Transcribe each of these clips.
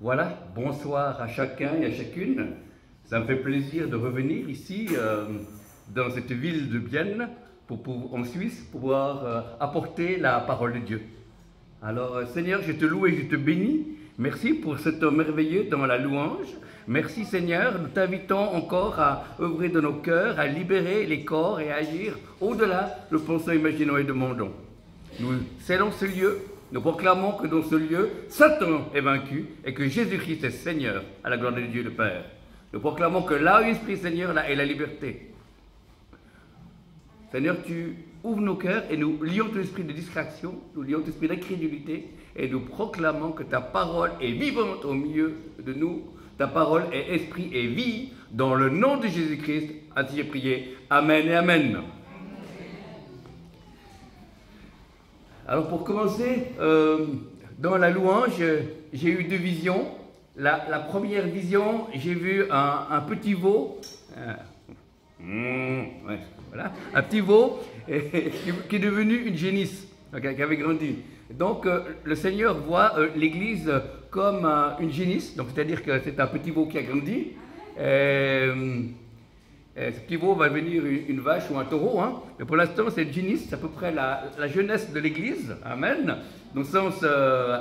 Voilà, bonsoir à chacun et à chacune. Ça me fait plaisir de revenir ici dans cette ville de Bienne, en Suisse, pour pouvoir apporter la parole de Dieu. Alors Seigneur, je te loue et je te bénis. Merci pour cet homme merveilleux dans la louange. Merci Seigneur, nous t'invitons encore à œuvrer de nos cœurs, à libérer les corps et à agir au-delà de pensons, imaginons et demandons. Nous scellons ce lieu. Nous proclamons que dans ce lieu, Satan est vaincu et que Jésus-Christ est Seigneur, à la gloire de Dieu le Père. Nous proclamons que là où l'Esprit Seigneur, là est la liberté. Seigneur, tu ouvres nos cœurs et nous lions tout esprit de distraction, nous lions tout esprit d'incrédulité et nous proclamons que ta parole est vivante au milieu de nous. Ta parole est esprit et vie. Dans le nom de Jésus-Christ, ainsi j'ai prié. Amen et Amen. Alors pour commencer, dans la louange, j'ai eu deux visions. La première vision, j'ai vu un petit veau, voilà, un petit veau qui est devenu une génisse, qui avait grandi. Donc le Seigneur voit l'Église comme une génisse, donc c'est-à-dire que c'est un petit veau qui a grandi. Ce petit veau va devenir une vache ou un taureau, hein. Mais pour l'instant, c'est génisse, c'est à peu près la jeunesse de l'Église, Amen, dans le sens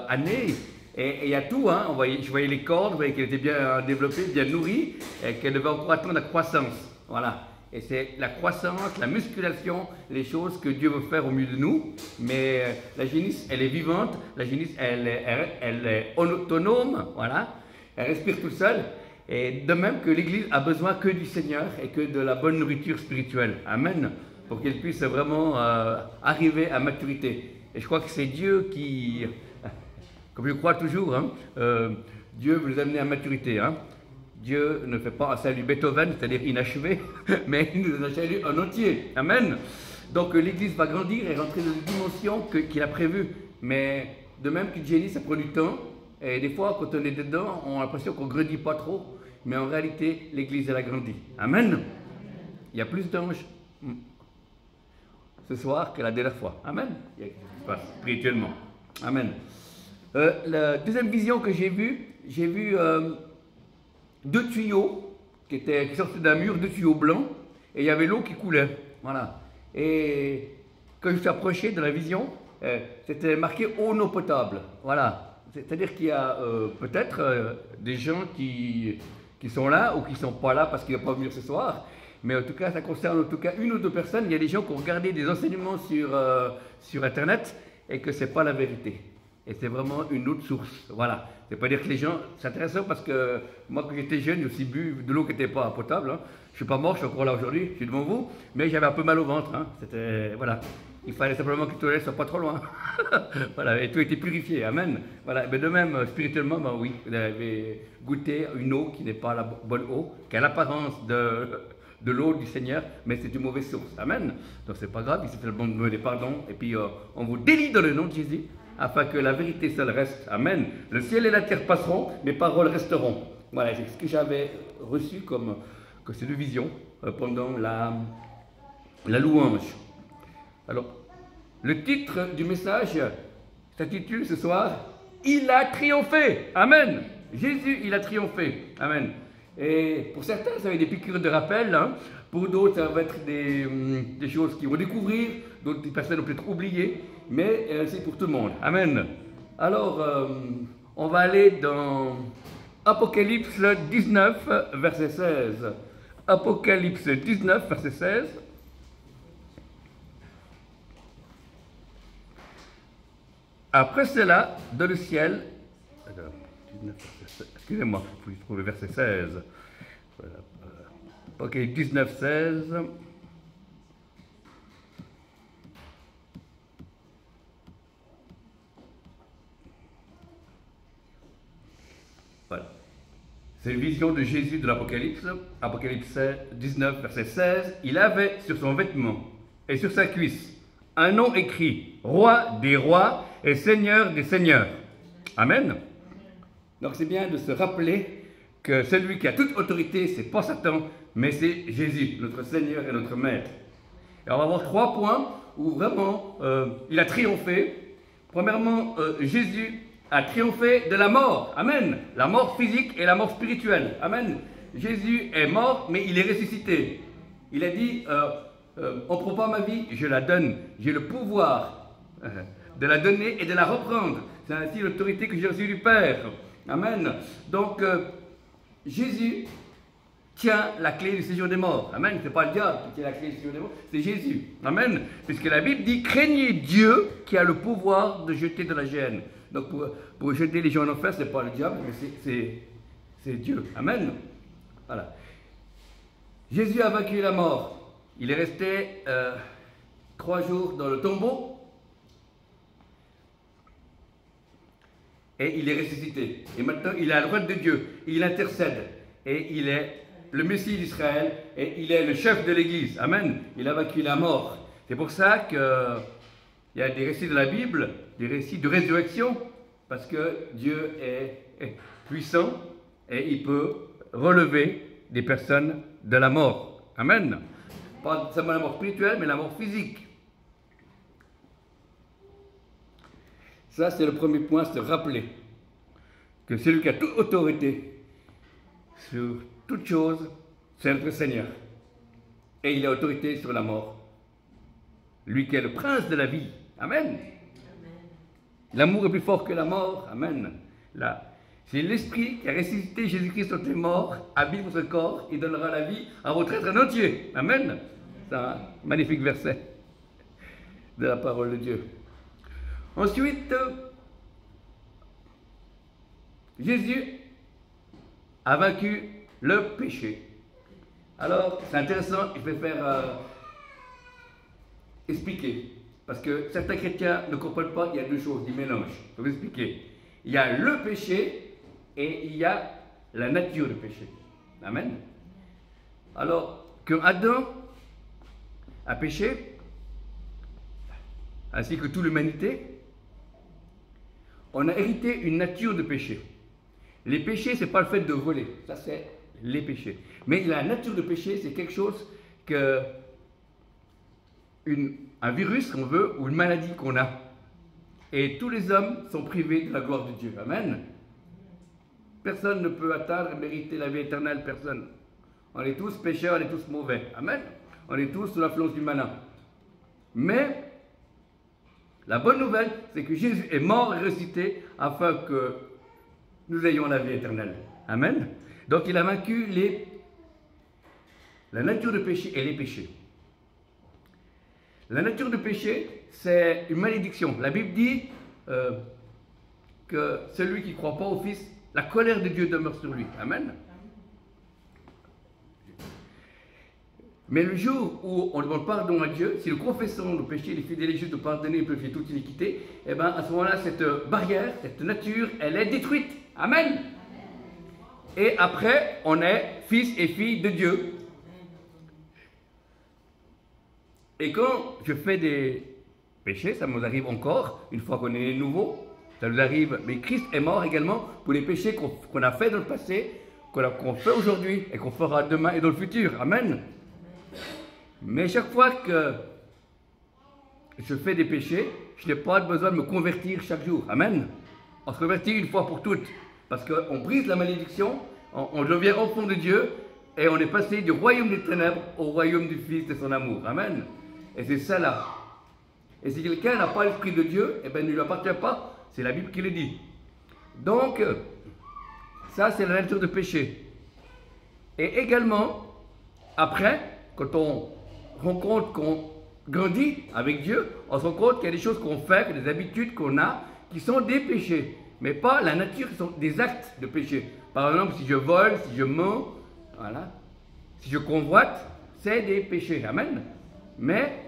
année, et il y a tout, hein. Je voyais les cordes, je voyais qu'elle était bien développée, bien nourrie, et qu'elle devait encore attendre la croissance, voilà. Et c'est la croissance, la musculation, les choses que Dieu veut faire au milieu de nous, mais la génisse, elle est vivante, la génisse, elle est autonome, voilà, elle respire tout seule. Et de même que l'Église a besoin que du Seigneur et que de la bonne nourriture spirituelle. Amen. Pour qu'elle puisse vraiment arriver à maturité. Et je crois que c'est Dieu qui, comme je crois toujours, hein, Dieu veut nous amener à maturité. Hein. Dieu ne fait pas un salut Beethoven, c'est-à-dire inachevé, mais il nous donne un salut en entier. Amen. Donc l'Église va grandir et rentrer dans une dimension qu'il a prévue. Mais de même qu'une génie, ça prend du temps. Et des fois, quand on est dedans, on a l'impression qu'on ne grandit pas trop. Mais en réalité, l'Église, elle a grandi. Amen. Il y a plus d'anges ce soir que la dernière fois. Amen. Il y a quelque chose qui se passe spirituellement. Amen. La deuxième vision que j'ai vue, deux tuyaux qui sortaient d'un mur, deux tuyaux blancs, et il y avait l'eau qui coulait. Voilà. Et quand je suis approché de la vision, c'était marqué eau non potable. Voilà. C'est-à-dire qu'il y a peut-être des gens qui sont là ou qui ne sont pas là parce qu'ils ne vont pas venir ce soir. Mais en tout cas, ça concerne en tout cas une ou deux personnes. Il y a des gens qui ont regardé des enseignements sur Internet et que ce n'est pas la vérité. Et c'est vraiment une autre source. Voilà. C'est pas dire que les gens... C'est intéressant parce que moi, quand j'étais jeune, j'ai aussi bu de l'eau qui n'était pas potable. Hein. Je ne suis pas mort, je suis encore là aujourd'hui, je suis devant vous. Mais j'avais un peu mal au ventre. Hein. C'était... Voilà. Il fallait simplement que les toilettes ne soient pas trop loin. Voilà, et tout était purifié. Amen. Voilà. Mais de même, spirituellement, ben oui, vous avez goûté une eau qui n'est pas la bonne eau, qui a l'apparence de l'eau du Seigneur, mais c'est une mauvaise source. Amen. Donc c'est pas grave, il suffit de demander pardon, et puis on vous délie dans le nom de Jésus, afin que la vérité seule reste. Amen. Le ciel et la terre passeront, mes paroles resteront. Voilà, c'est ce que j'avais reçu comme ces deux visions pendant la louange. Alors, le titre du message s'intitule ce soir « Il a triomphé ». Amen. Jésus, il a triomphé. Amen. Et pour certains, ça va être des piqûres de rappel. Hein. Pour d'autres, ça va être des choses qu'ils vont découvrir. D'autres personnes ont peut-être oublié. Mais c'est pour tout le monde. Amen. Alors, on va aller dans Apocalypse 19, verset 16. Apocalypse 19, verset 16. Après cela, dans le ciel, excusez-moi, il faut que je trouve le verset 16. Voilà. Ok, 19, 16. Voilà. C'est une vision de Jésus de l'Apocalypse, Apocalypse 19, verset 16. Il avait sur son vêtement et sur sa cuisse un nom écrit, Roi des rois et Seigneur des seigneurs. Amen. Donc c'est bien de se rappeler que celui qui a toute autorité, c'est pas Satan, mais c'est Jésus, notre Seigneur et notre Maître. Et on va voir 3 points où vraiment il a triomphé. Premièrement, Jésus a triomphé de la mort. Amen. La mort physique et la mort spirituelle. Amen. Jésus est mort, mais il est ressuscité. Il a dit, on ne prend pas ma vie, je la donne. J'ai le pouvoir de la donner et de la reprendre. C'est ainsi l'autorité que j'ai reçue du Père. Amen. Donc, Jésus tient la clé du séjour des morts. Amen. Ce n'est pas le diable qui tient la clé du séjour des morts, c'est Jésus. Amen. Puisque la Bible dit, craignez Dieu qui a le pouvoir de jeter de la gêne. Donc, pour jeter les gens en enfer, ce n'est pas le diable, mais c'est Dieu. Amen. Voilà. Jésus a vaincu la mort. Il est resté 3 jours dans le tombeau. Et il est ressuscité. Et maintenant, il est à la droite de Dieu. Il intercède. Et il est le Messie d'Israël. Et il est le chef de l'Église. Amen. Il a vaincu la mort. C'est pour ça qu'il y a des récits de la Bible, des récits de résurrection. Parce que Dieu est puissant et il peut relever des personnes de la mort. Amen. Pas seulement la mort spirituelle, mais la mort physique. Ça, c'est le premier point, c'est de rappeler que celui qui a toute autorité sur toute chose, c'est notre Seigneur. Et il a autorité sur la mort. Lui qui est le prince de la vie. Amen. L'amour est plus fort que la mort. Amen. C'est l'Esprit qui a ressuscité Jésus-Christ quand il est mort, habite votre corps, il donnera la vie à votre être entier. Amen. C'est un magnifique verset de la parole de Dieu. Ensuite, Jésus a vaincu le péché. Alors, c'est intéressant, je vais faire expliquer. Parce que certains chrétiens ne comprennent pas, il y a 2 choses, ils mélangent. Je vais vous expliquer. Il y a le péché et il y a la nature du péché. Amen. Alors, quand Adam a péché, ainsi que toute l'humanité, on a hérité une nature de péché. Les péchés, ce n'est pas le fait de voler, ça c'est les péchés. Mais la nature de péché, c'est quelque chose que un virus qu'on veut ou une maladie qu'on a. Et tous les hommes sont privés de la gloire de Dieu. Amen. Personne ne peut atteindre et mériter la vie éternelle, personne. On est tous pécheurs, on est tous mauvais. Amen. On est tous sous l'influence du malin. Mais la bonne nouvelle, c'est que Jésus est mort et ressuscité afin que nous ayons la vie éternelle. Amen. Donc il a vaincu la nature de péché et les péchés. La nature de péché, c'est une malédiction. La Bible dit que celui qui ne croit pas au Fils, la colère de Dieu demeure sur lui. Amen. Mais le jour où on demande pardon à Dieu, si nous confessons nos péchés, les fidèles et justes de pardonner et purifier toute iniquité, et bien à ce moment-là, cette barrière, cette nature, elle est détruite. Amen. Et après, on est fils et filles de Dieu. Et quand je fais des péchés, ça nous arrive encore, une fois qu'on est nouveau, ça nous arrive, mais Christ est mort également pour les péchés qu'on a fait dans le passé, qu'on fait aujourd'hui et qu'on fera demain et dans le futur. Amen. Mais chaque fois que je fais des péchés, je n'ai pas besoin de me convertir chaque jour. Amen. On se convertit une fois pour toutes, parce qu'on brise la malédiction, on devient enfant de Dieu, et on est passé du royaume des ténèbres au royaume du Fils de son amour. Amen. Et c'est ça là. Et si quelqu'un n'a pas l'Esprit de Dieu, eh bien, il ne lui appartient pas. C'est la Bible qui le dit. Donc, ça, c'est la nature de péché. Et également, après, quand on rend compte qu'on grandit avec Dieu, on se rend compte qu'il y a des choses qu'on fait, des habitudes qu'on a, qui sont des péchés. Mais pas la nature, qui sont des actes de péché. Par exemple, si je vole, si je mens, voilà. Si je convoite, c'est des péchés. Amen. Mais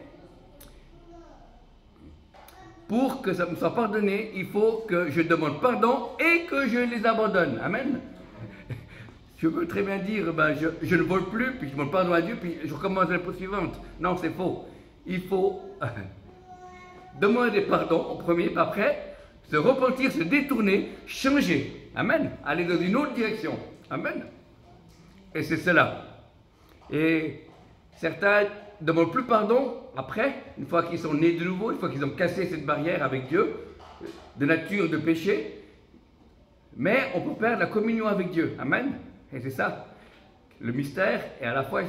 pour que ça me soit pardonné, il faut que je demande pardon et que je les abandonne. Amen. Je peux très bien dire, ben, je ne vole plus, puis je demande pardon à Dieu, puis je recommence l'épreuve suivante. Non, c'est faux. Il faut demander pardon au premier, puis après, se repentir, se détourner, changer. Amen. Aller dans une autre direction. Amen. Et c'est cela. Et certains ne demandent plus pardon après, une fois qu'ils sont nés de nouveau, une fois qu'ils ont cassé cette barrière avec Dieu, de nature de péché, Mais on peut perdre la communion avec Dieu. Amen. Et c'est ça, le mystère. Et à la fois,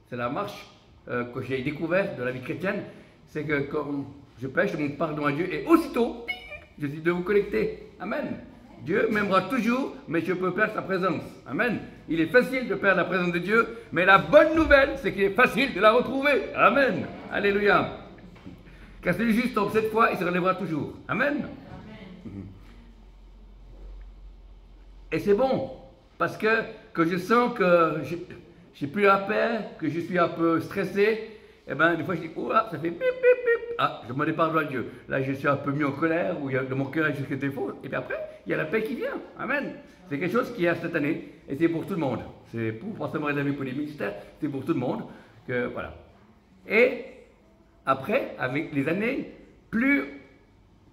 c'est la marche que j'ai découverte de la vie chrétienne. C'est que quand je pêche, je demande pardon à Dieu. Et aussitôt, je suis de vous connecter. Amen. Dieu m'aimera toujours, mais je peux perdre sa présence. Amen. Il est facile de perdre la présence de Dieu, mais la bonne nouvelle, c'est qu'il est facile de la retrouver. Amen. Alléluia. Car celui juste tombe cette fois, il se relèvera toujours. Amen. Et c'est bon, parce que je sens que j'ai plus la paix, que je suis un peu stressé. Et bien, des fois, je dis, oh là, ça fait pip, pip, pip. Ah, je demande pardon à Dieu. Là, je suis un peu mis en colère, ou il y a de mon cœur jusqu'à défaut. Et puis après, il y a la paix qui vient. Amen. C'est quelque chose qui est cette année, et c'est pour tout le monde. C'est pour forcément réservé pour les ministères, c'est pour tout le monde. Que, voilà. Et après, avec les années, plus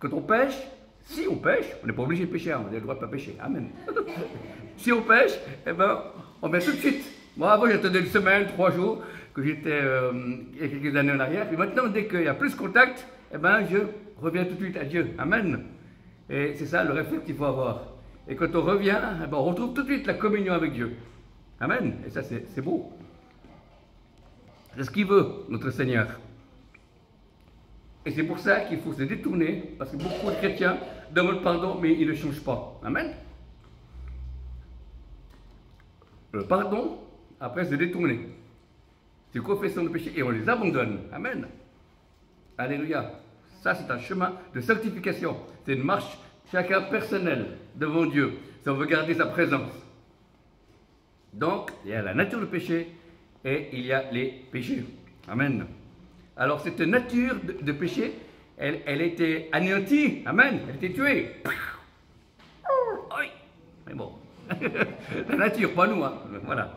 quand on pêche, si on pêche, on n'est pas obligé de pêcher, on a le droit de ne pas pêcher. Amen. Si on pêche, eh ben, on vient tout de suite. Moi, avant, j'attendais une semaine, 3 jours, que j'étais il y a quelques années en arrière. Et maintenant, dès qu'il y a plus de contact, eh ben, je reviens tout de suite à Dieu. Amen. Et c'est ça le réflexe qu'il faut avoir. Et quand on revient, eh ben, on retrouve tout de suite la communion avec Dieu. Amen. Et ça, c'est beau. C'est ce qu'il veut, notre Seigneur. Et c'est pour ça qu'il faut se détourner, parce que beaucoup de chrétiens demandent pardon, mais ils ne changent pas. Amen. Le pardon, après se détourner. C'est confession de péché et on les abandonne. Amen. Alléluia. Ça, c'est un chemin de sanctification. C'est une marche, chacun personnelle, devant Dieu, si on veut garder sa présence. Donc, il y a la nature du péché et il y a les péchés. Amen. Alors, cette nature de péché, elle était anéantie. Amen. Elle était tuée. Mais bon. La nature, pas nous. Hein. Voilà.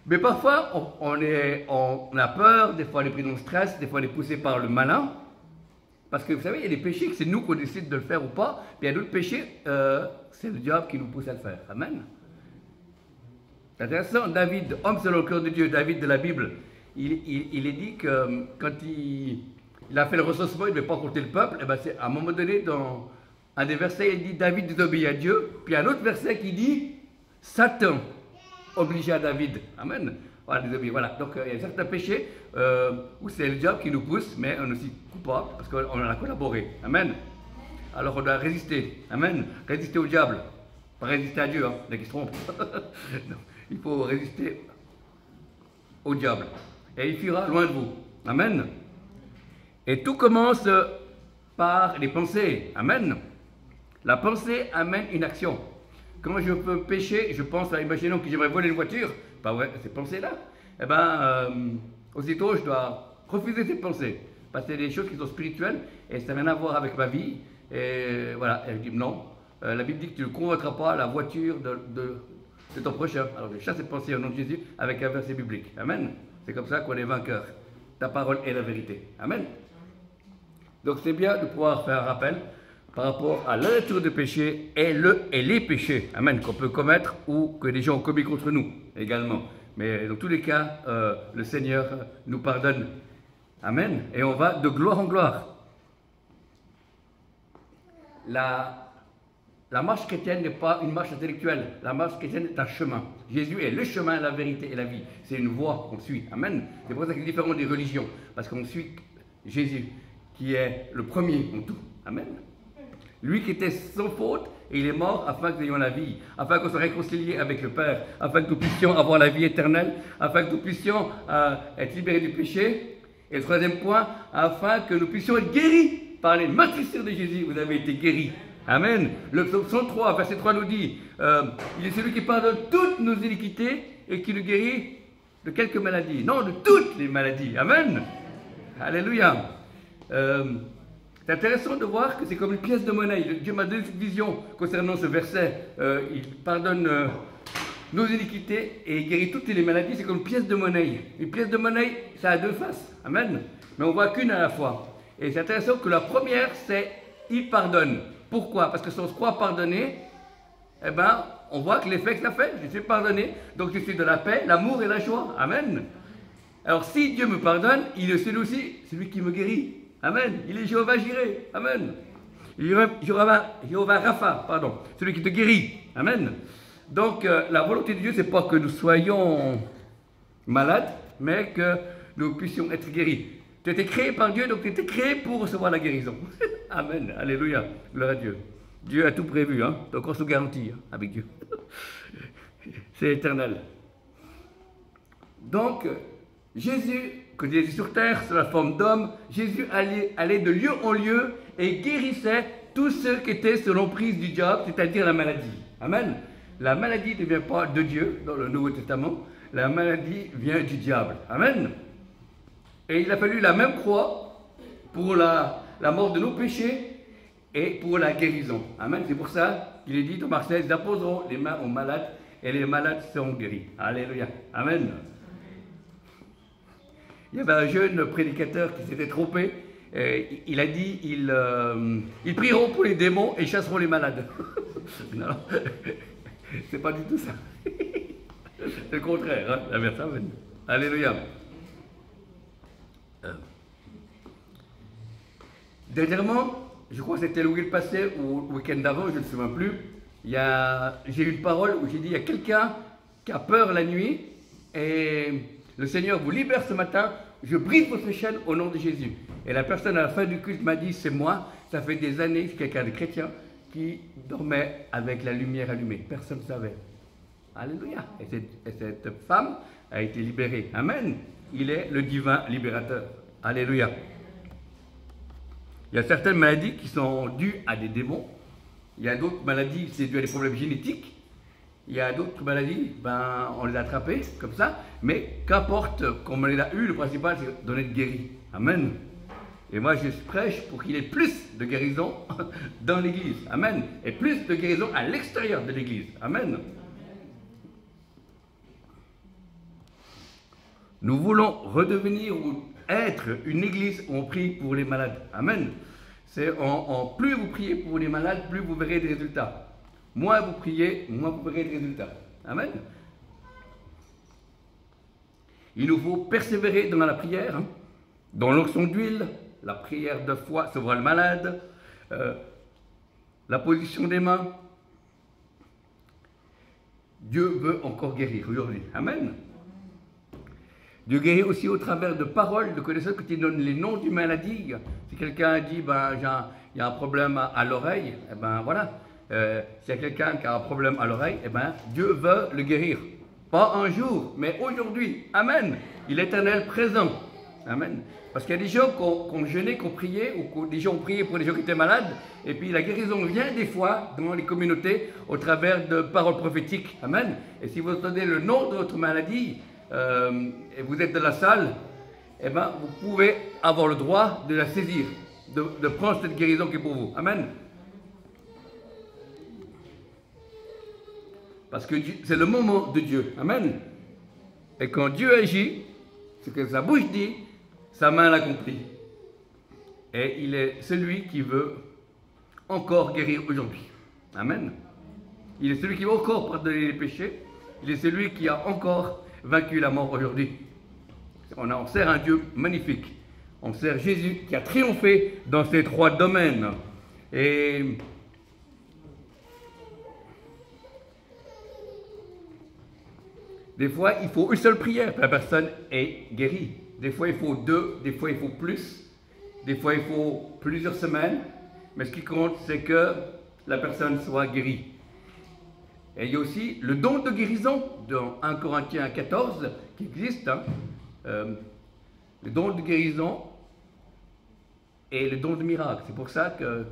Mais parfois, on a peur, des fois on est pris dans le stress, des fois on est poussé par le malin. Parce que vous savez, il y a des péchés que c'est nous qu'on décide de le faire ou pas. Puis il y a d'autres péchés, c'est le diable qui nous pousse à le faire. Amen. C'est intéressant, David, homme selon le cœur de Dieu, David de la Bible, il est dit que quand il a fait le recensement, il ne devait pas compter le peuple. Et ben c'est à un moment donné, dans un des versets, il dit David désobéit à Dieu. Puis un autre verset qui dit Satan obligé à David. Amen. Voilà, désobéir. Voilà. Donc il y a certains péchés où c'est le diable qui nous pousse, mais on est aussi coupable parce qu'on en a collaboré. Amen. Alors on doit résister. Amen. Résister au diable. Pas résister à Dieu, hein, là qui se trompe. Non, il faut résister au diable. Et il fuira loin de vous. Amen. Et tout commence par les pensées. Amen. La pensée amène une action. Quand je peux pécher, je pense à, imaginons que j'aimerais voler une voiture, pas vrai, ces pensées-là, eh bien, aussitôt, je dois refuser ces pensées. Parce que c'est des choses qui sont spirituelles et ça n'a rien à voir avec ma vie. Et voilà, et je dis non. La Bible dit que tu ne convoiteras pas la voiture de ton prochain. Alors je chasse cette pensée au nom de Jésus avec un verset biblique. Amen. C'est comme ça qu'on est vainqueur. Ta parole est la vérité. Amen. Donc c'est bien de pouvoir faire un rappel par rapport à la nature du péché et les péchés, amen, qu'on peut commettre ou que les gens ont commis contre nous également. Mais dans tous les cas, le Seigneur nous pardonne. Amen. Et on va de gloire en gloire. La marche chrétienne n'est pas une marche intellectuelle. La marche chrétienne est un chemin. Jésus est le chemin, la vérité et la vie. C'est une voie qu'on suit. Amen. C'est pour ça qu'il est différent des religions. Parce qu'on suit Jésus, qui est le premier en tout. Amen. Lui qui était sans faute, et il est mort afin que nous ayons la vie, afin qu'on soit réconciliés avec le Père, afin que nous puissions avoir la vie éternelle, afin que nous puissions être libérés du péché. Et le troisième point, afin que nous puissions être guéris par les matricures de Jésus. Vous avez été guéris. Amen. Le psaume 103, verset 3 nous dit, il est celui qui pardonne toutes nos iniquités et qui nous guérit de quelques maladies. Non, de toutes les maladies. Amen. Alléluia. C'est intéressant de voir que c'est comme une pièce de monnaie. Dieu m'a donné cette vision concernant ce verset. Il pardonne nos iniquités et il guérit toutes les maladies. C'est comme une pièce de monnaie. Une pièce de monnaie, ça a deux faces. Amen. Mais on voit qu'une à la fois. Et c'est intéressant que la première, c'est il pardonne. Pourquoi? Parce que si on se croit pardonné, eh ben, on voit que l'effet que ça fait. Je suis pardonné, donc je suis de la paix, l'amour et la joie. Amen. Alors si Dieu me pardonne, il est celui aussi, celui qui me guérit. Amen. Il est Jéhovah Jireh. Amen. Jéhovah Rapha, pardon, celui qui te guérit. Amen. Donc, la volonté de Dieu, c'est pas que nous soyons malades, mais que nous puissions être guéris. Tu as été créé par Dieu, donc tu as été créé pour recevoir la guérison. Amen. Alléluia. Gloire à Dieu. Dieu a tout prévu, hein? Donc on se garantit hein, avec Dieu. C'est éternel. Donc, Jésus, quand il était sur terre, sous la forme d'homme, Jésus allait de lieu en lieu et guérissait tous ceux qui étaient sous l'emprise du diable, c'est-à-dire la maladie. Amen. La maladie ne vient pas de Dieu dans le Nouveau Testament, la maladie vient du diable. Amen. Et il a fallu la même croix pour la mort de nos péchés et pour la guérison. Amen. C'est pour ça qu'il est dit dans Marseille, ils apposeront les mains aux malades et les malades seront guéris. Alléluia. Amen. Il y avait un jeune prédicateur qui s'était trompé. Il a dit, ils prieront pour les démons et chasseront les malades. Non, c'est pas du tout ça. C'est le contraire, hein, la version. Alléluia. Dernièrement, je crois que c'était le week-end passé ou le week-end d'avant, je ne me souviens plus, j'ai eu une parole où j'ai dit, il y a quelqu'un qui a peur la nuit et le Seigneur vous libère ce matin, je brise votre chaîne au nom de Jésus. Et la personne à la fin du culte m'a dit, c'est moi, ça fait des années, je suis quelqu'un de chrétien qui dormait avec la lumière allumée. Personne ne savait. Alléluia. Et cette femme a été libérée. Amen. Il est le divin libérateur. Alléluia. Il y a certaines maladies qui sont dues à des démons. Il y a d'autres maladies, c'est dû à des problèmes génétiques. Il y a d'autres maladies, on les a attrapées comme ça. Mais qu'importe comment on les a eues, le principal c'est d'en être guéri. Amen. Et moi je prêche pour qu'il y ait plus de guérison dans l'église. Amen. Et plus de guérison à l'extérieur de l'église. Amen. Nous voulons redevenir ou être une église où on prie pour les malades. Amen. C'est plus vous priez pour les malades, plus vous verrez des résultats. Moins vous priez, moins vous verrez des résultats. Amen. Il nous faut persévérer dans la prière, hein, dans l'onction d'huile, la prière de foi sauvera le malade, la position des mains. Dieu veut encore guérir aujourd'hui. Amen. Dieu guérit aussi au travers de paroles, de connaissances que tu donnes les noms d'une maladie. Si quelqu'un dit, il y a un problème à l'oreille, eh ben voilà. S'il y a quelqu'un qui a un problème à l'oreille, eh ben Dieu veut le guérir. Pas un jour, mais aujourd'hui. Amen. Il est éternel présent. Amen. Parce qu'il y a des gens qui ont jeûné, qui ont prié, ou des gens ont prié pour des gens qui étaient malades, et puis la guérison vient des fois dans les communautés au travers de paroles prophétiques. Amen. Et si vous entendez le nom de votre maladie, et vous êtes dans la salle, eh ben, vous pouvez avoir le droit de la saisir, de prendre cette guérison qui est pour vous. Amen. Parce que c'est le moment de Dieu. Amen. Et quand Dieu agit, ce que sa bouche dit, sa main l'accomplit. Et il est celui qui veut encore guérir aujourd'hui. Amen. Il est celui qui veut encore pardonner les péchés. Il est celui qui a encore vaincu la mort aujourd'hui. On sert un Dieu magnifique. On sert Jésus qui a triomphé dans ces trois domaines. Et des fois, il faut une seule prière, la personne est guérie. Des fois, il faut deux, des fois, il faut plus. Des fois, il faut plusieurs semaines. Mais ce qui compte, c'est que la personne soit guérie. Et il y a aussi le don de guérison dans 1 Corinthiens 14 qui existe. Hein. Le don de guérison et le don de miracle. C'est pour ça que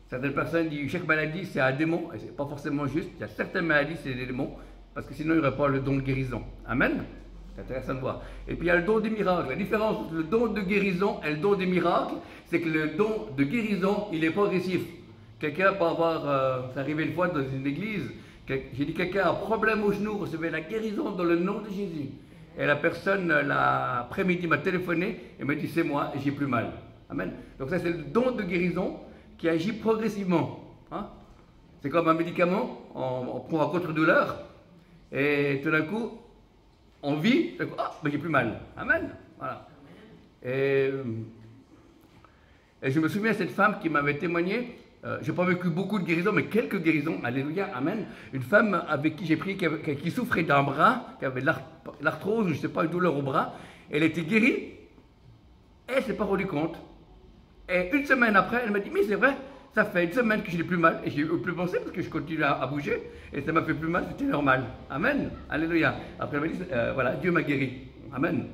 certaines personnes disent chaque maladie c'est un démon. Et ce n'est pas forcément juste. Il y a certaines maladies c'est des démons. Parce que sinon il n'y aurait pas le don de guérison. Amen. C'est intéressant de voir. Et puis il y a le don des miracles. La différence entre le don de guérison et le don des miracles, c'est que le don de guérison, il est progressif. Quelqu'un peut avoir, c'est arrivé une fois dans une église, j'ai dit quelqu'un a un problème au genou, recevait la guérison dans le nom de Jésus. Et la personne, l'après-midi, m'a téléphoné et m'a dit c'est moi et j'ai plus mal. Amen. Donc ça c'est le don de guérison qui agit progressivement. Hein? C'est comme un médicament, on prend un contre-douleur et tout d'un coup, on vit, mais j'ai plus mal. Amen. Voilà. Et je me souviens de cette femme qui m'avait témoigné j'ai pas vécu beaucoup de guérisons, mais quelques guérisons, alléluia, amen. Une femme avec qui j'ai prié, qui souffrait d'un bras, qui avait l'arthrose, je ne sais pas, une douleur au bras, elle était guérie, et elle ne s'est pas rendue compte. Et une semaine après, elle m'a dit, mais c'est vrai, ça fait une semaine que j'ai plus mal, et j'ai eu plus pensé parce que je continue à bouger, et ça m'a fait plus mal, c'était normal. Amen, alléluia. Après, elle m'a dit, voilà, Dieu m'a guéri. Amen.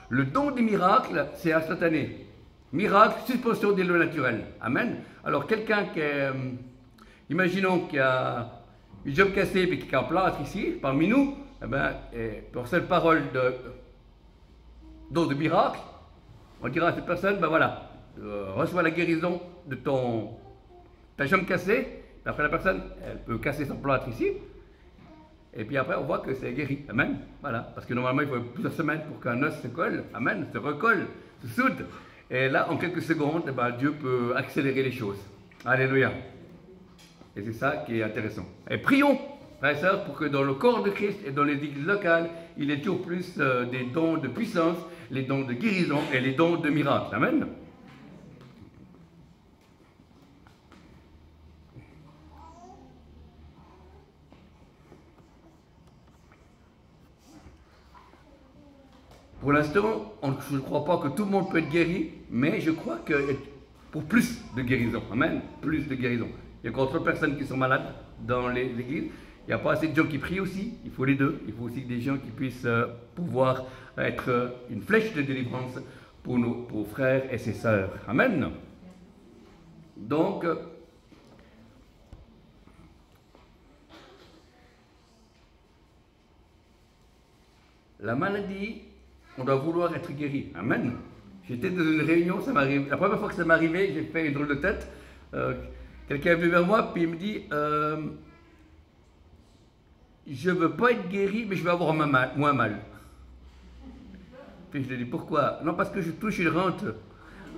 Le don des miracles, c'est instantané. Miracle, suspension des lois naturelles. Amen. Alors, quelqu'un qui est, imaginons qu'il y a une jambe cassée et qui est en plâtre ici, parmi nous, eh ben, pour cette parole de don de miracle, on dira à cette personne, ben voilà, reçois la guérison de ta jambe cassée. Après, la personne, elle peut casser son plâtre ici. Et puis après, on voit que c'est guéri. Amen. Voilà. Parce que normalement, il faut plusieurs semaines pour qu'un os se colle. Amen. Se recolle, se soude. Et là, en quelques secondes, eh ben, Dieu peut accélérer les choses. Alléluia. Et c'est ça qui est intéressant. Et prions, frères et sœurs, pour que dans le corps de Christ et dans les églises locales, il y ait toujours plus des dons de puissance, les dons de guérison et les dons de miracles. Amen. Pour l'instant, je ne crois pas que tout le monde peut être guéri, mais je crois que pour plus de guérison, amen, plus de guérison. Il y a encore trop de personnes qui sont malades dans les églises. Il n'y a pas assez de gens qui prient aussi. Il faut les deux. Il faut aussi des gens qui puissent pouvoir être une flèche de délivrance pour nos frères et ses sœurs. Amen. Donc, la maladie, on doit vouloir être guéri. Amen. J'étais dans une réunion, ça m'arrive. La première fois que ça m'est arrivé, j'ai fait une drôle de tête. Quelqu'un est venu vers moi, puis il me dit je ne veux pas être guéri, mais je vais avoir moins mal. Puis je lui ai dit pourquoi? Non, parce que je touche une rente.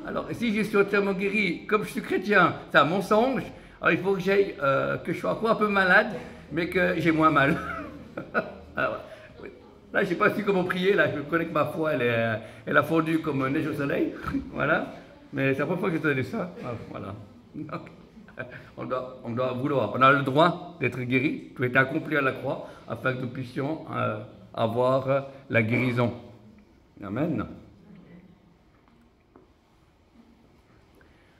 Alors, si je suis entièrement guéri, comme je suis chrétien, c'est un mensonge. Alors, il faut que j'aille, que je sois encore un peu malade, mais que j'ai moins mal. Alors, là, je n'ai pas su comment prier. Là, je connais que ma foi, elle a fondu comme neige au soleil. Voilà. Mais c'est la première fois que je te dis ça. Ah, voilà. Donc, on doit vouloir. On a le droit d'être guéri. Tout est accompli à la croix afin que nous puissions avoir la guérison. Amen.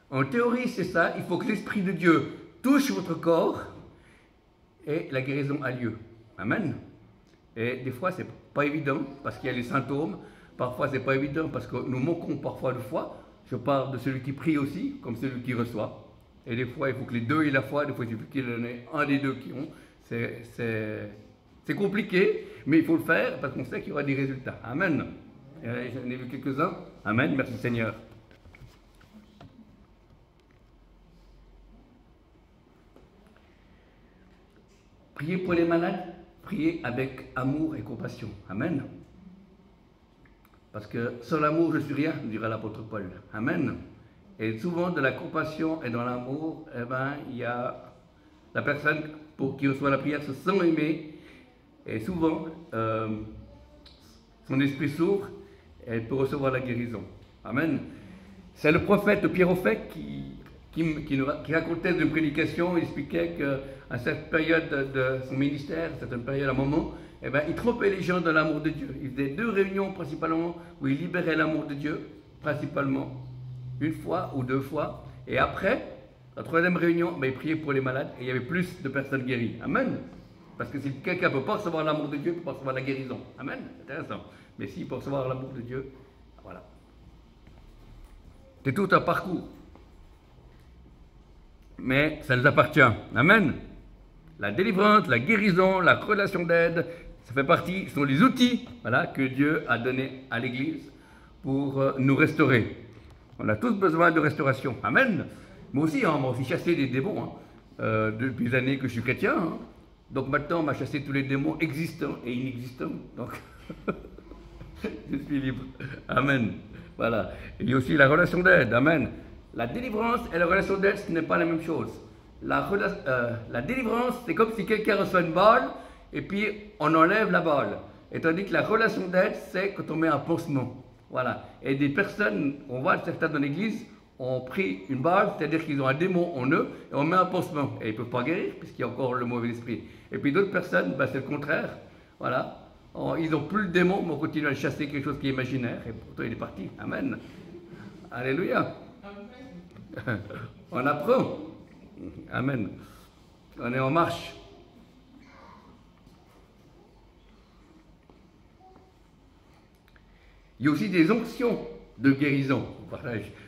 En théorie, c'est ça. Il faut que l'Esprit de Dieu touche votre corps et la guérison a lieu. Amen. Et des fois, c'est pas évident parce qu'il y a les symptômes. Parfois, c'est pas évident parce que nous manquons parfois de foi. Je parle de celui qui prie aussi, comme celui qui reçoit. Et des fois, il faut que les deux aient la foi. Des fois, il faut qu'il y en ait un des deux qui ont. C'est compliqué, mais il faut le faire parce qu'on sait qu'il y aura des résultats. Amen. J'en ai vu quelques-uns. Amen. Merci Seigneur. Priez pour les malades. Priez avec amour et compassion. Amen. Parce que sans l'amour, je ne suis rien, dira l'apôtre Paul. Amen. Et souvent, de la compassion et dans l'amour, eh ben, il y a la personne pour qui reçoit la prière se sent aimée. Et souvent, son esprit s'ouvre et elle peut recevoir la guérison. Amen. C'est le prophète Pierre Offet qui racontait d'une prédication, il expliquait qu'à cette période de son ministère, à cette période, à un moment, eh ben, il trompait les gens dans l'amour de Dieu. Il faisait 2 réunions principalement où il libérait l'amour de Dieu, principalement, 1 fois ou 2 fois. Et après, la 3e réunion, ben, il priait pour les malades et il y avait plus de personnes guéries. Amen. Parce que si quelqu'un ne peut pas recevoir l'amour de Dieu, il ne peut pas recevoir la guérison. Amen. C'est intéressant. Mais s'il peut recevoir l'amour de Dieu, voilà. C'est tout un parcours. Mais ça nous appartient. Amen. La délivrance, la guérison, la relation d'aide, ça fait partie, ce sont les outils, voilà, que Dieu a donnés à l'Église pour nous restaurer. On a tous besoin de restauration. Amen. Moi aussi, on m'a aussi chassé des démons depuis les années que je suis chrétien. Hein. Donc maintenant, on m'a chassé tous les démons existants et inexistants. Donc, je suis libre. Amen. Voilà. Il y a aussi la relation d'aide. Amen. La délivrance et la relation d'aide, ce n'est pas la même chose. La délivrance, c'est comme si quelqu'un reçoit une balle et puis on enlève la balle. Et tandis que la relation d'aide, c'est quand on met un pansement. Voilà. Et des personnes, on voit certains dans l'église, ont pris une balle, c'est-à-dire qu'ils ont un démon en eux, et on met un pansement. Et ils ne peuvent pas guérir, puisqu'il y a encore le mauvais esprit. Et puis d'autres personnes, ben, c'est le contraire. Voilà. Ils n'ont plus le démon, mais on continue à le chasser, quelque chose qui est imaginaire, et pourtant il est parti. Amen. Alléluia. On apprend. Amen. On est en marche. Il y a aussi des onctions de guérison.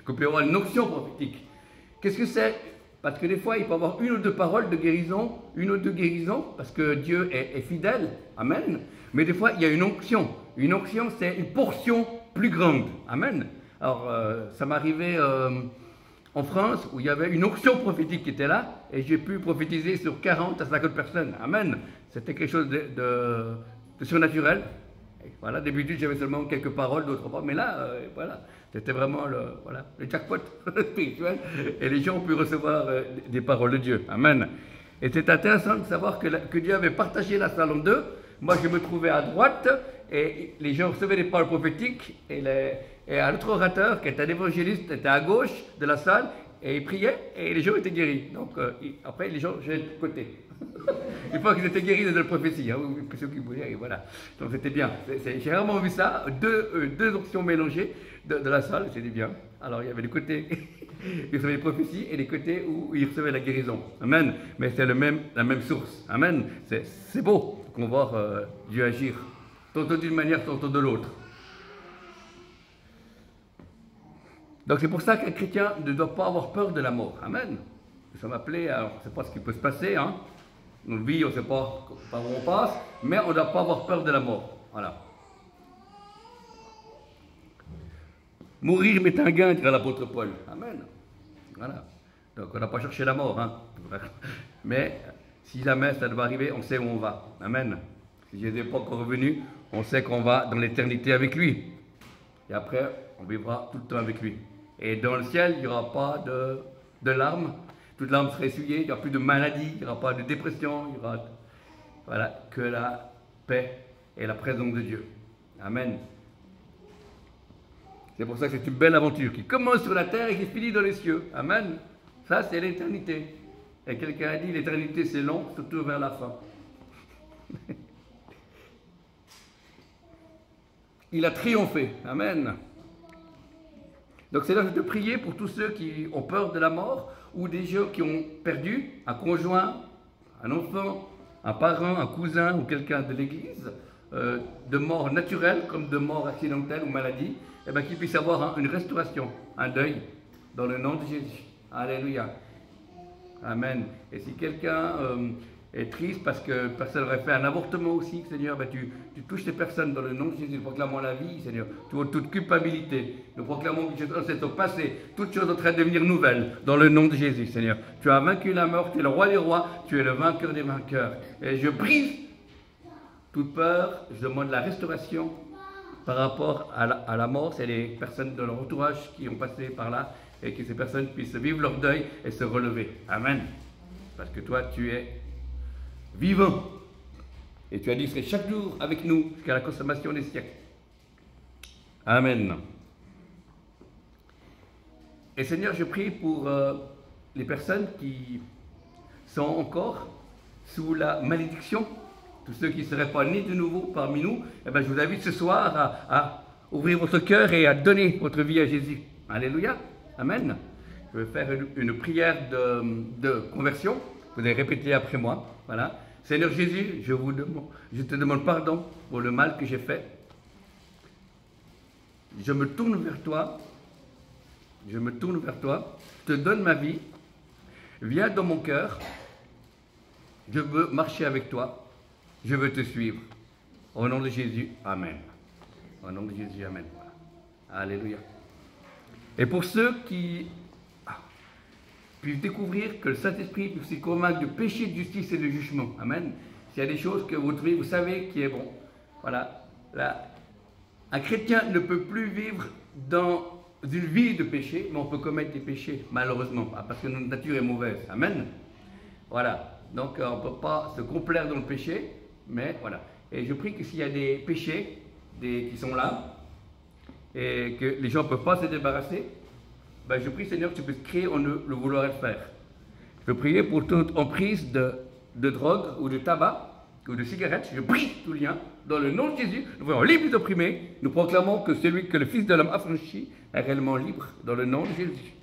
Qu'on peut avoir une onction prophétique. Qu'est-ce que c'est? Parce que des fois, il peut y avoir une ou deux paroles de guérison, une ou deux guérisons, parce que Dieu est fidèle. Amen. Mais des fois, il y a une onction. Une onction, c'est une portion plus grande. Amen. Alors, ça m'arrivait en France, où il y avait une onction prophétique qui était là, et j'ai pu prophétiser sur 40 à 50 personnes. Amen. C'était quelque chose de surnaturel. Et voilà, d'habitude, j'avais seulement quelques paroles, d'autres pas. Mais là, voilà, c'était vraiment le jackpot spirituel. Et les gens ont pu recevoir des paroles de Dieu. Amen. Et c'est intéressant de savoir que Dieu avait partagé la salle en deux. Moi, je me trouvais à droite, et les gens recevaient des paroles prophétiques, et un autre orateur, qui était un évangéliste, était à gauche de la salle, et il priait, et les gens étaient guéris. Donc, après, les gens, j'allais de côté. Une fois qu'ils étaient guéris de la prophétie, hein, ceux qui voulaient, et voilà. Donc, c'était bien. J'ai vraiment vu ça, deux options mélangées de la salle, c'était bien. Alors, il y avait le côté où ils recevaient les prophéties, et les côtés où ils recevaient la guérison. Amen. Mais c'est la même source. Amen. C'est beau qu'on voit Dieu agir, tantôt d'une manière, tantôt de l'autre. Donc c'est pour ça qu'un chrétien ne doit pas avoir peur de la mort. Amen. Nous sommes appelés, alors on ne sait pas ce qui peut se passer, hein. Notre vie, on ne sait pas par où on passe, mais on ne doit pas avoir peur de la mort. Voilà. Mourir m'est un gain, dirait l'apôtre Paul. Amen. Voilà. Donc on n'a pas cherché la mort, hein. Mais si jamais ça doit arriver, on sait où on va. Amen. Si Jésus n'est pas encore revenu, on sait qu'on va dans l'éternité avec lui. Et après, on vivra tout le temps avec lui. Et dans le ciel, il n'y aura pas de larmes. Toute larme sera essuyée, il n'y aura plus de maladie, il n'y aura pas de dépression, il y aura que la paix et la présence de Dieu. Amen. C'est pour ça que c'est une belle aventure qui commence sur la terre et qui finit dans les cieux. Amen. Ça, c'est l'éternité. Et quelqu'un a dit, l'éternité c'est long, surtout vers la fin. Il a triomphé. Amen. Donc c'est là que je te prier pour tous ceux qui ont peur de la mort ou des gens qui ont perdu un conjoint, un enfant, un parent, un cousin ou quelqu'un de l'église, de mort naturelle comme de mort accidentelle ou maladie, et bien qu'ils puissent avoir une restauration, un deuil, dans le nom de Jésus. Alléluia. Amen. Et si quelqu'un est triste parce que personne aurait fait un avortement aussi, Seigneur, ben tu touches ces personnes dans le nom de Jésus. Nous proclamons la vie, Seigneur. Tu vois toute culpabilité. Nous proclamons que c'est au passé. Toute chose en train de devenir nouvelle dans le nom de Jésus, Seigneur. Tu as vaincu la mort, tu es le roi des rois, tu es le vainqueur des vainqueurs. Et je brise toute peur, je demande la restauration par rapport à la mort. C'est les personnes de leur entourage qui ont passé par là et que ces personnes puissent vivre leur deuil et se relever. Amen. Parce que toi, tu es vivant. Et tu as dit que tu serais chaque jour avec nous jusqu'à la consommation des siècles. Amen. Et Seigneur, je prie pour les personnes qui sont encore sous la malédiction, tous ceux qui ne seraient pas nés de nouveau parmi nous. Eh bien, je vous invite ce soir à ouvrir votre cœur et à donner votre vie à Jésus. Alléluia. Amen. Je vais faire une prière de conversion. Vous allez répéter après moi. Voilà. Seigneur Jésus, je te demande pardon pour le mal que j'ai fait. Je me tourne vers toi. Je me tourne vers toi. Je te donne ma vie. Viens dans mon cœur. Je veux marcher avec toi. Je veux te suivre. Au nom de Jésus, Amen. Au nom de Jésus, Amen. Alléluia. Et pour ceux qui puissent découvrir que le Saint-Esprit puisse se convaincre de péché, de justice et de jugement. Amen. S'il y a des choses que vous trouvez, vous savez qui est bon. Voilà. Là, un chrétien ne peut plus vivre dans une vie de péché, mais on peut commettre des péchés, malheureusement, parce que notre nature est mauvaise. Amen. Voilà. Donc, on ne peut pas se complaire dans le péché, mais voilà. Et je prie que s'il y a des péchés qui sont là, et que les gens ne peuvent pas se débarrasser, ben, je prie, Seigneur, que tu puisses créer en eux le vouloir et le faire. Je prie pour toute emprise de drogue ou de tabac ou de cigarettes. Je brise tout lien. Dans le nom de Jésus, nous voyons libres les opprimés. Nous proclamons que celui que le Fils de l'homme a franchi est réellement libre. Dans le nom de Jésus.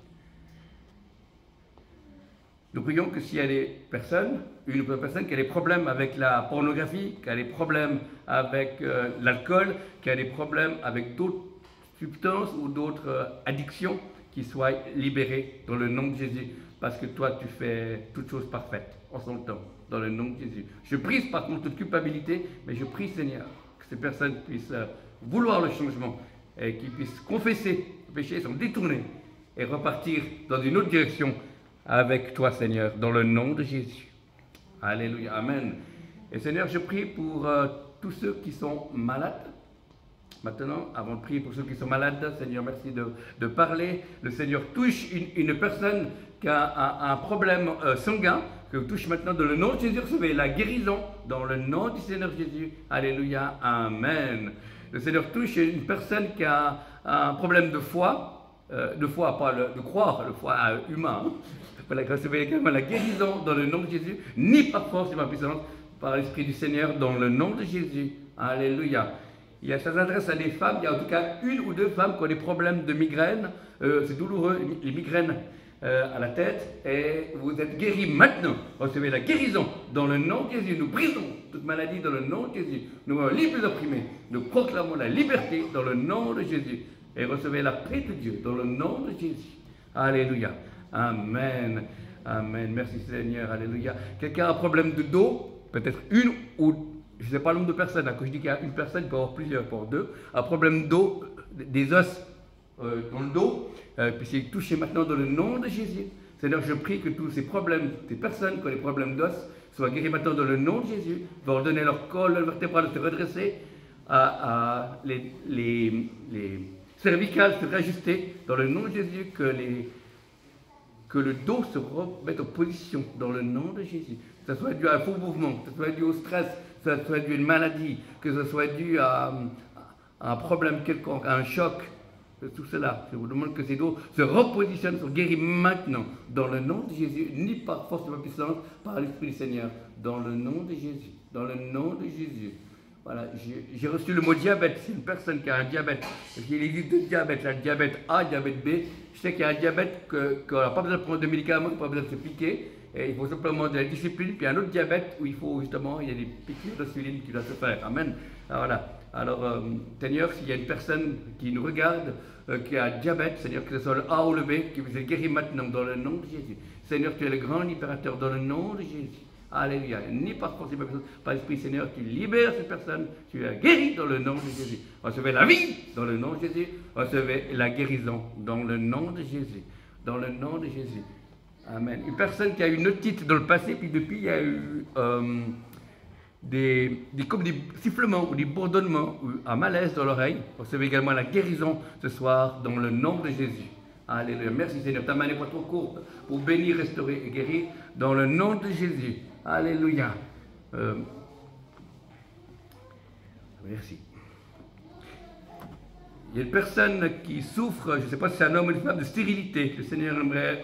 Nous prions que s'il y a des personnes, une personne qui a des problèmes avec la pornographie, qui a des problèmes avec l'alcool, qui a des problèmes avec d'autres substances ou d'autres addictions, qui soient libérées dans le nom de Jésus. Parce que toi, tu fais toutes choses parfaites en son temps, dans le nom de Jésus. Je brise par contre toute culpabilité, mais je prie, Seigneur, que ces personnes puissent vouloir le changement et qu'ils puissent confesser le péché, s'en détourner et repartir dans une autre direction avec toi, Seigneur, dans le nom de Jésus. Alléluia, Amen. Et Seigneur, je prie pour tous ceux qui sont malades. Maintenant, avant de prier pour ceux qui sont malades, Seigneur, merci de parler. Le Seigneur touche une personne qui a un problème sanguin, que vous touche maintenant dans le nom de Jésus. Recevez la guérison dans le nom du Seigneur Jésus. Alléluia, Amen. Le Seigneur touche une personne qui a un problème de foi, pas de croire, le foie humain. Voilà, recevez également la guérison dans le nom de Jésus, ni par force ni par puissance, par l'Esprit du Seigneur, dans le nom de Jésus. Alléluia. Ça s'adresse à des femmes, il y a en tout cas une ou deux femmes qui ont des problèmes de migraine, c'est douloureux, les migraines à la tête, et vous êtes guéris maintenant. Recevez la guérison dans le nom de Jésus. Nous brisons toute maladie dans le nom de Jésus. Nous sommes libres les opprimés. Nous proclamons la liberté dans le nom de Jésus. Et recevez la paix de Dieu dans le nom de Jésus. Alléluia. Amen. Amen. Merci Seigneur. Alléluia. Quelqu'un a un problème de dos, peut-être une ou je ne sais pas le nombre de personnes. Quand je dis qu'il y a une personne, il peut y avoir plusieurs, pour deux. Un problème d'eau, des os dans le dos, puis c'est touché maintenant dans le nom de Jésus. Seigneur, je prie que tous ces problèmes, ces personnes qui ont des problèmes d'os, soient guéris maintenant dans le nom de Jésus. Va ordonner leur col vertébrale de se redresser, les cervicales se réajuster dans le nom de Jésus, que le dos se remette en position dans le nom de Jésus. Que ce soit dû à un faux mouvement, que ce soit dû au stress, que ce soit dû à une maladie, que ce soit dû à un problème quelconque, à un choc, tout cela. Je vous demande que ces dos se repositionnent, soient guéris maintenant dans le nom de Jésus, ni par force de ma puissance, par l'Esprit du Seigneur, dans le nom de Jésus, dans le nom de Jésus. Voilà, j'ai reçu le mot diabète. C'est une personne qui a un diabète. Il existe deux diabètes, le diabète A, le diabète B. Je sais qu'il y a un diabète qu'on n'a pas besoin de prendre de médicaments, qu'on n'a pas besoin de se piquer. Et il faut simplement de la discipline. Puis un autre diabète où il faut justement, il y a des piqûres d'insuline qui doivent se faire. Amen. Alors, voilà. Alors, Seigneur, s'il y a une personne qui nous regarde, qui a un diabète, Seigneur, que ce soit le A ou le B, qui vous est guéri maintenant dans le nom de Jésus. Seigneur, tu es le grand libérateur dans le nom de Jésus. Alléluia. Ni par force, ni par l'Esprit, Seigneur, tu libères cette personne, tu la guéris dans le nom de Jésus. Recevez la vie dans le nom de Jésus. Recevez la guérison dans le nom de Jésus. Dans le nom de Jésus. Amen. Une personne qui a eu une otite dans le passé, puis depuis, il y a eu comme des sifflements ou des bourdonnements ou un malaise dans l'oreille. Recevez également la guérison ce soir dans le nom de Jésus. Alléluia. Merci Seigneur. Ta main n'est pas trop courte pour bénir, restaurer et guérir dans le nom de Jésus. Alléluia. Merci. Il y a une personne qui souffre, je ne sais pas si c'est un homme ou une femme, de stérilité. Le Seigneur aimerait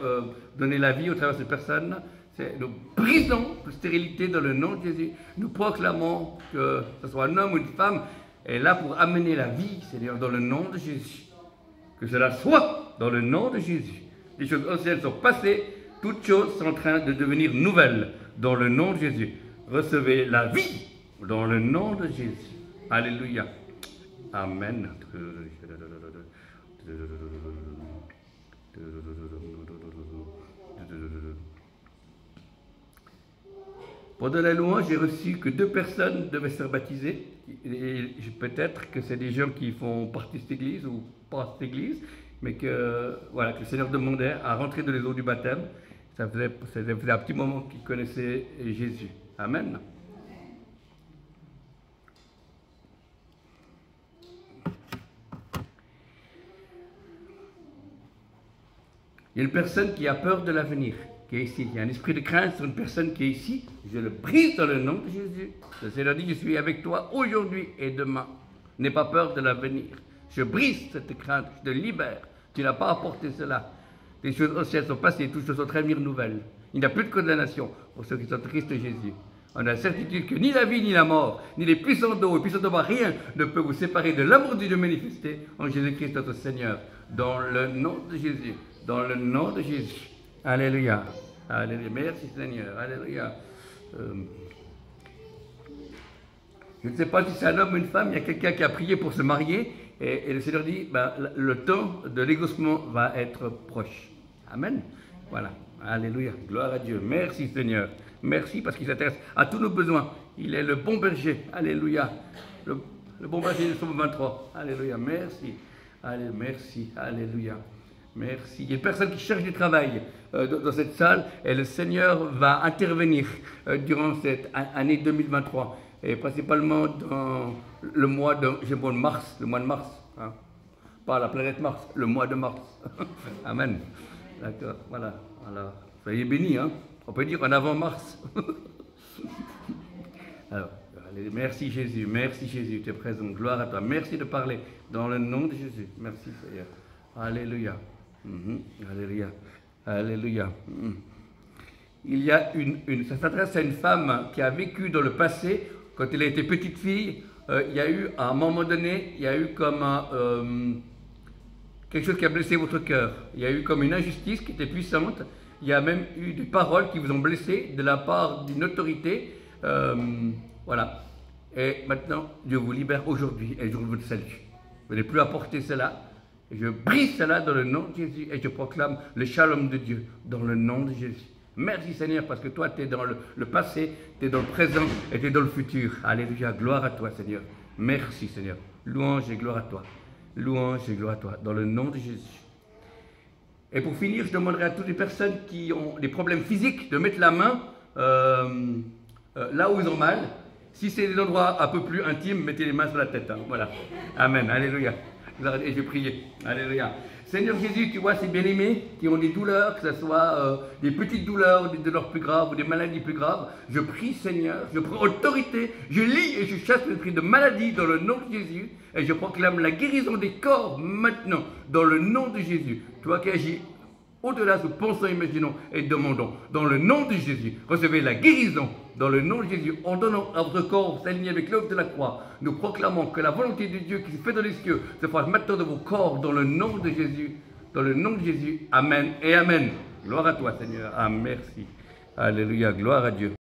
donner la vie au travers de cette personne. Nous brisons la stérilité dans le nom de Jésus. Nous proclamons que ce soit un homme ou une femme est là pour amener la vie, Seigneur, dans le nom de Jésus. Que cela soit dans le nom de Jésus. Les choses anciennes sont passées, toutes choses sont en train de devenir nouvelles dans le nom de Jésus. Recevez la vie dans le nom de Jésus. Alléluia. Amen. Pendant la louange, j'ai reçu que 2 personnes devaient se faire baptiser. Et peut-être que c'est des gens qui font partie de cette église ou pas de cette église, mais que, voilà, que le Seigneur demandait à rentrer dans les eaux du baptême. Ça faisait un petit moment qu'ils connaissaient Jésus. Amen. Il y a une personne qui a peur de l'avenir, qui est ici. Il y a un esprit de crainte sur une personne qui est ici. Je le brise dans le nom de Jésus. Le Seigneur dit, je suis avec toi aujourd'hui et demain. N'aie pas peur de l'avenir. Je brise cette crainte, je te libère. Tu n'as pas apporté cela. Les choses anciennes sont passées, toutes choses sont très nouvelles. Il n'y a plus de condamnation pour ceux qui sont en Christ Jésus. On a la certitude que ni la vie, ni la mort, ni les puissants d'eau, et puissants de bas, rien ne peut vous séparer de l'amour de Dieu manifesté en Jésus-Christ notre Seigneur. Dans le nom de Jésus. Dans le nom de Jésus. Alléluia. Alléluia. Merci Seigneur. Alléluia. Je ne sais pas si c'est un homme ou une femme, il y a quelqu'un qui a prié pour se marier et le Seigneur dit, ben, le temps de l'exaucement va être proche. Amen. Voilà. Alléluia. Gloire à Dieu. Merci Seigneur. Merci parce qu'il s'intéresse à tous nos besoins. Il est le bon berger. Alléluia. Le bon berger du psaume 23. Alléluia. Merci. Allez, merci. Alléluia. Merci. Il y a une personne qui cherche du travail dans cette salle et le Seigneur va intervenir durant cette année 2023. Et principalement dans le mois de mars, hein. Pas la planète Mars, le mois de mars. Amen. D'accord, voilà. Alors, soyez bénis, hein. On peut dire en avant mars. Alors, allez, merci Jésus, tu es présent, gloire à toi. Merci de parler dans le nom de Jésus. Merci Seigneur. Alléluia. Alléluia. Alléluia. Il y a ça s'adresse à une femme qui a vécu dans le passé. Quand elle a été petite fille, il y a eu, à un moment donné, il y a eu comme quelque chose qui a blessé votre cœur. Il y a eu comme une injustice qui était puissante. Il y a même eu des paroles qui vous ont blessé de la part d'une autorité. Voilà. Et maintenant, Dieu vous libère aujourd'hui et le jour de votre salut. Vous n'allez plus apporter cela. Je brise cela dans le nom de Jésus et je proclame le shalom de Dieu dans le nom de Jésus. Merci Seigneur parce que toi tu es dans le passé, tu es dans le présent et tu es dans le futur. Alléluia, gloire à toi Seigneur. Merci Seigneur. Louange et gloire à toi. Louange et gloire à toi dans le nom de Jésus. Et pour finir, je demanderai à toutes les personnes qui ont des problèmes physiques de mettre la main là où ils ont mal. Si c'est des endroits un peu plus intimes, mettez les mains sur la tête. Hein. Voilà. Amen. Alléluia. Et je vais prier. Alléluia. Seigneur Jésus, tu vois ces bien-aimés qui ont des douleurs, que ce soit des petites douleurs, des douleurs plus graves ou des maladies plus graves. Je prie Seigneur, je prends autorité, je lis et je chasse l'esprit de maladie dans le nom de Jésus et je proclame la guérison des corps maintenant dans le nom de Jésus. Toi qui agis au-delà de pensons, imaginons et demandons. Dans le nom de Jésus, recevez la guérison. Dans le nom de Jésus, en donnant à votre corps s'aligner avec l'œuvre de la croix, nous proclamons que la volonté de Dieu qui se fait dans les cieux se fasse maintenant de vos corps dans le nom de Jésus. Dans le nom de Jésus, Amen et Amen. Gloire à toi Seigneur. Ah, merci. Alléluia, gloire à Dieu.